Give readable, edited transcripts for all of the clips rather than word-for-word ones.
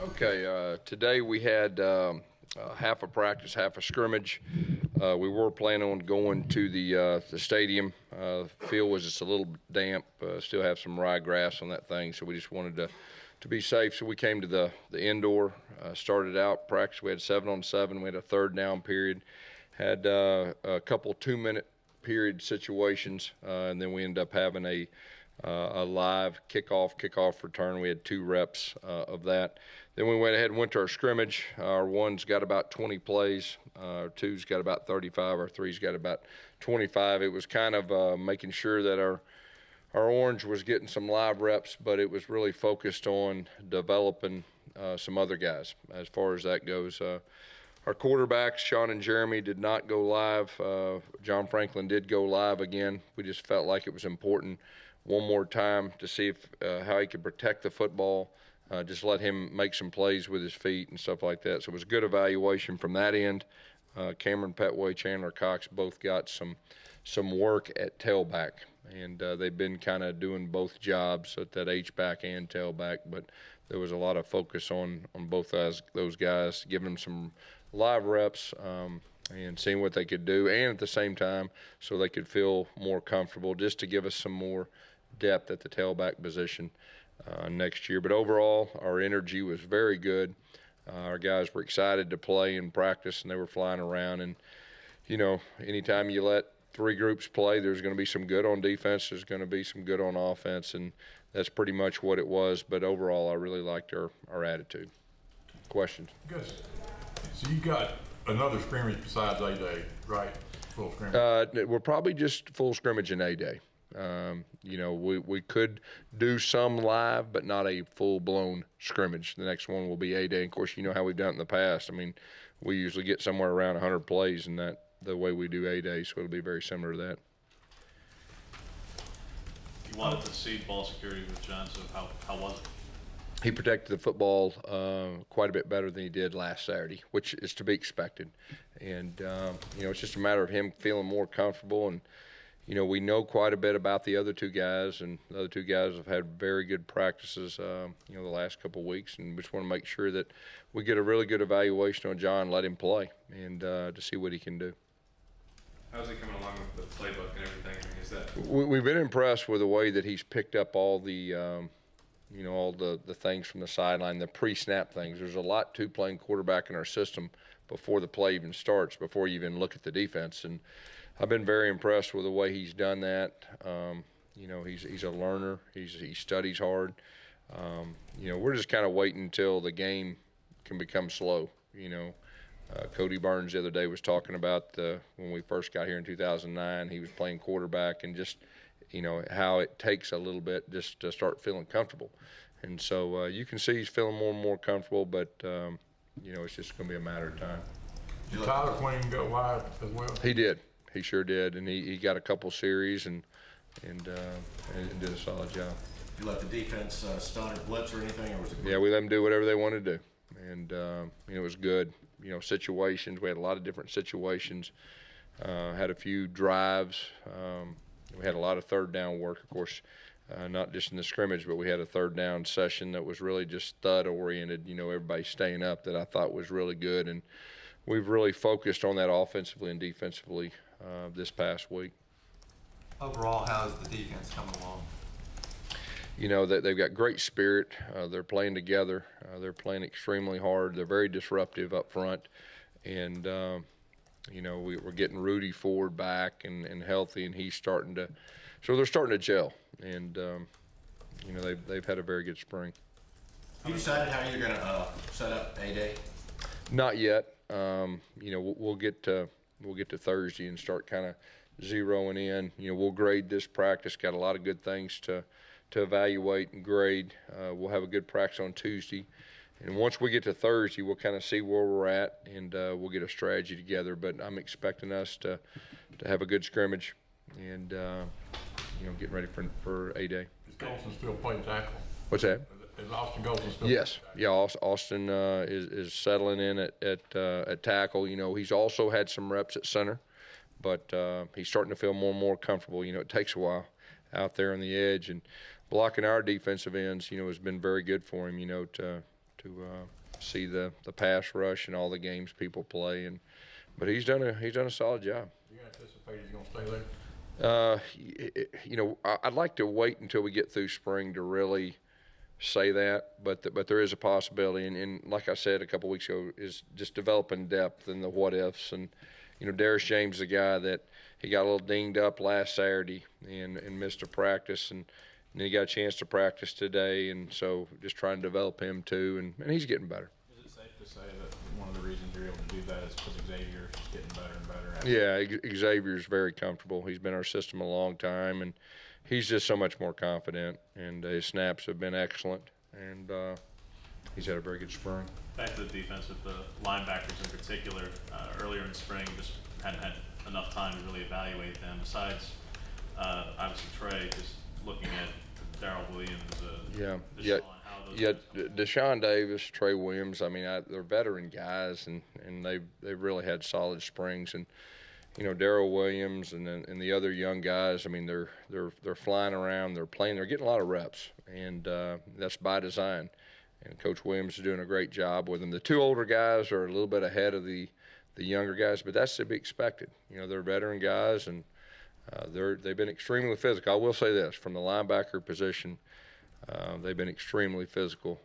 Okay, today we had half a practice, half a scrimmage. We were planning on going to the stadium. The field was just a little damp, still have some ryegrass on that thing, so we just wanted to be safe. So we came to the indoor, started out practice. We had 7-on-7. We had a third down period, had a couple 2-minute period situations, and then we ended up having a live kickoff return. We had 2 reps of that. Then we went ahead and went to our scrimmage. Our one's got about 20 plays, our two's got about 35, our three's got about 25. It was kind of making sure that our orange was getting some live reps, but it was really focused on developing some other guys as far as that goes. Our quarterbacks, Sean and Jeremy, did not go live. John Franklin did go live again. We just felt like it was important one more time to see if how he could protect the football, just let him make some plays with his feet and stuff like that. So it was a good evaluation from that end. Cameron Petway, Chandler Cox both got some work at tailback, and they've been kind of doing both jobs at that H-back and tailback, but there was a lot of focus on both those guys, giving them some live reps and seeing what they could do, and at the same time so they could feel more comfortable, just to give us some more depth at the tailback position next year. But overall, our energy was very good. Our guys were excited to play and practice, and they were flying around. And, you know, anytime you let 3 groups play, there's going to be some good on defense, there's going to be some good on offense, and that's pretty much what it was. But overall, I really liked our attitude. Questions? Gus, so you got another scrimmage besides A-Day, right? Full scrimmage? We're probably just full scrimmage in A-Day. You know, we could do some live, but not a full-blown scrimmage. The next one will be A-Day. Of course, you know how we've done it in the past. I mean, we usually get somewhere around 100 plays in that, the way we do A-Day, so it'll be very similar to that. You wanted to see ball security with John, so how was it? He protected the football quite a bit better than he did last Saturday, which is to be expected. And, you know, it's just a matter of him feeling more comfortable. And, you know, we know quite a bit about the other 2 guys, and the other 2 guys have had very good practices, you know, the last couple of weeks. And we just want to make sure that we get a really good evaluation on John, let him play, and to see what he can do. How's he coming along with the playbook and everything? I mean, is that We've been impressed with the way that he's picked up all the, you know, all the things from the sideline, the pre-snap things. There's a lot to playing quarterback in our system before the play even starts, before you even look at the defense. And I've been very impressed with the way he's done that. You know, he's a learner. He studies hard. You know, we're just kind of waiting until the game can become slow. You know, Cody Burns the other day was talking about when we first got here in 2009, he was playing quarterback, and just, you know, how it takes a little bit just to start feeling comfortable. And so you can see he's feeling more and more comfortable, but, you know, it's just going to be a matter of time. Did Tyler Queen go live as well? He did. He sure did, and he got a couple series and did a solid job. You let the defense stun or blitz or anything, or was it? Yeah, we let them do whatever they wanted to do, and you know, it was good. You know, situations. We had a lot of different situations. Had a few drives. We had a lot of third down work, of course, not just in the scrimmage, but we had a third down session that was really just stud oriented. You know, everybody staying up, that I thought was really good, and we've really focused on that offensively and defensively this past week. Overall, how's the defense coming along? You know, they've got great spirit. They're playing together. They're playing extremely hard. They're very disruptive up front. And, you know, we're getting Rudy Ford back and healthy, and he's starting to – so they're starting to gel. And, you know, they've had a very good spring. You decided how you're going to set up A-Day? Not yet. You know, we'll get to Thursday and start kind of zeroing in. You know, we'll grade this practice. Got a lot of good things to evaluate and grade. We'll have a good practice on Tuesday, and once we get to Thursday, we'll kind of see where we're at, and we'll get a strategy together. But I'm expecting us to have a good scrimmage, and you know, getting ready for A-Day. Is Golson still playing tackle? What's that? Is Austin Golson still? Yes. Yeah, Austin is settling in at tackle. You know, he's also had some reps at center, but he's starting to feel more and more comfortable. You know, it takes a while out there on the edge, and blocking our defensive ends, you know, has been very good for him, you know, to see the pass rush and all the games people play. But he's done a solid job. You anticipate he's gonna stay there? I'd like to wait until we get through spring to really say that, but there is a possibility, and like I said a couple weeks ago, is just developing depth and the what ifs. And Darius James is a guy that he got a little dinged up last Saturday and missed a practice, and he got a chance to practice today, and so just trying to develop him too, and he's getting better. Is it safe to say that one of the reasons you're able to do that is because Xavier's just getting better and better at it? Yeah, Xavier's very comfortable. He's been in our system a long time, and he's just so much more confident, and his snaps have been excellent, and he's had a very good spring. Back to the defense with the linebackers in particular, earlier in spring, just hadn't had enough time to really evaluate them. Besides, obviously Trey, just looking at Darrell Williams, Deshaun, how those guys come Deshaun Davis, Trey Williams. I mean, they're veteran guys, and they've really had solid springs. And Darrell Williams and the other young guys. I mean, they're flying around, they're playing, they're getting a lot of reps, and that's by design. And Coach Williams is doing a great job with them. The two older guys are a little bit ahead of the younger guys, but that's to be expected. They're veteran guys, and they've been extremely physical. I will say this, from the linebacker position, they've been extremely physical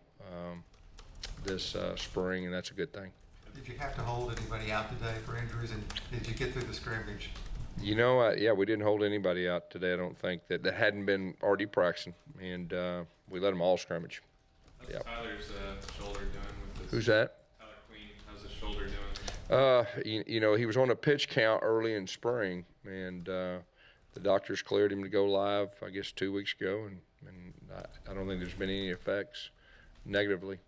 this spring, and that's a good thing. Did you have to hold anybody out today for injuries, and did you get through the scrimmage? Yeah, we didn't hold anybody out today. I don't think that hadn't been already practicing, and we let them all scrimmage. How's Yep. Tyler's shoulder doing with this? Who's that? Tyler Queen. How's his shoulder doing? He was on a pitch count early in spring, and the doctors cleared him to go live, I guess, 2 weeks ago, and I don't think there's been any effects negatively.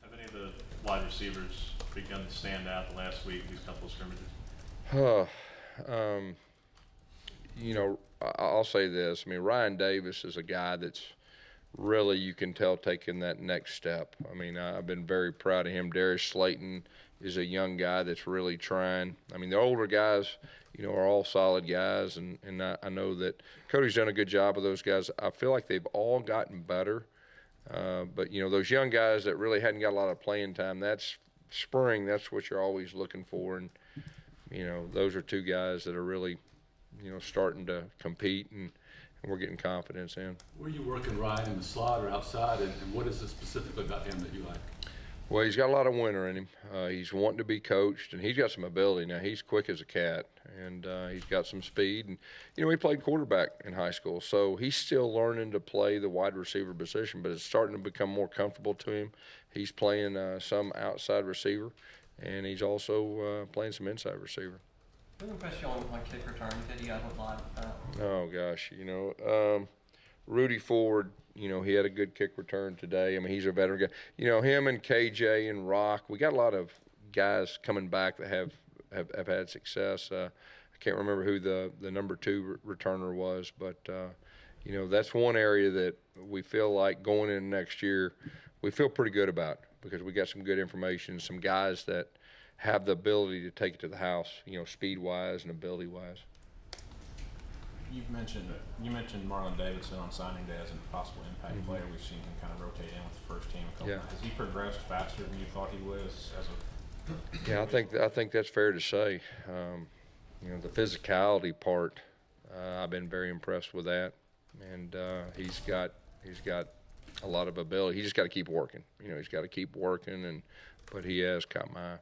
Have any of the wide receivers begun to stand out the last week, these couple of scrimmages? I'll say this. I mean, Ryan Davis is a guy that's really, you can tell, taking that next step. I mean, I've been very proud of him. Darius Slayton is a young guy that's really trying. I mean, the older guys, are all solid guys, and I know that Cody's done a good job of those guys. I feel like they've all gotten better. But, those young guys that really hadn't got a lot of playing time, that's spring, that's what you're always looking for. And, those are two guys that are really, starting to compete, and we're getting confidence in. Were you working Ryan in the slot or outside, and what is it specifically about him that you like? Well, he's got a lot of winter in him. He's wanting to be coached, and he's got some ability. Now, he's quick as a cat, and he's got some speed. And, he played quarterback in high school, so he's still learning to play the wide receiver position, but it's starting to become more comfortable to him. He's playing some outside receiver, and he's also playing some inside receiver. What impressed you on kick return that you guys went live about? Oh, gosh, Rudy Ford, he had a good kick return today. I mean, he's a veteran guy. Him and KJ and Rock, we got a lot of guys coming back that have had success. I can't remember who the number 2 returner was, but, that's one area that we feel like going in next year, we feel pretty good about, because we got some good information, some guys that have the ability to take it to the house, speed-wise and ability-wise. You mentioned Marlon Davidson on signing day as a possible impact player. We've seen him kind of rotate in with the first team a couple times. Has he progressed faster than you thought he was Yeah, I think that's fair to say. The physicality part, I've been very impressed with that, and he's got a lot of ability. He's just got to keep working. He's got to keep working, but he has caught my eye.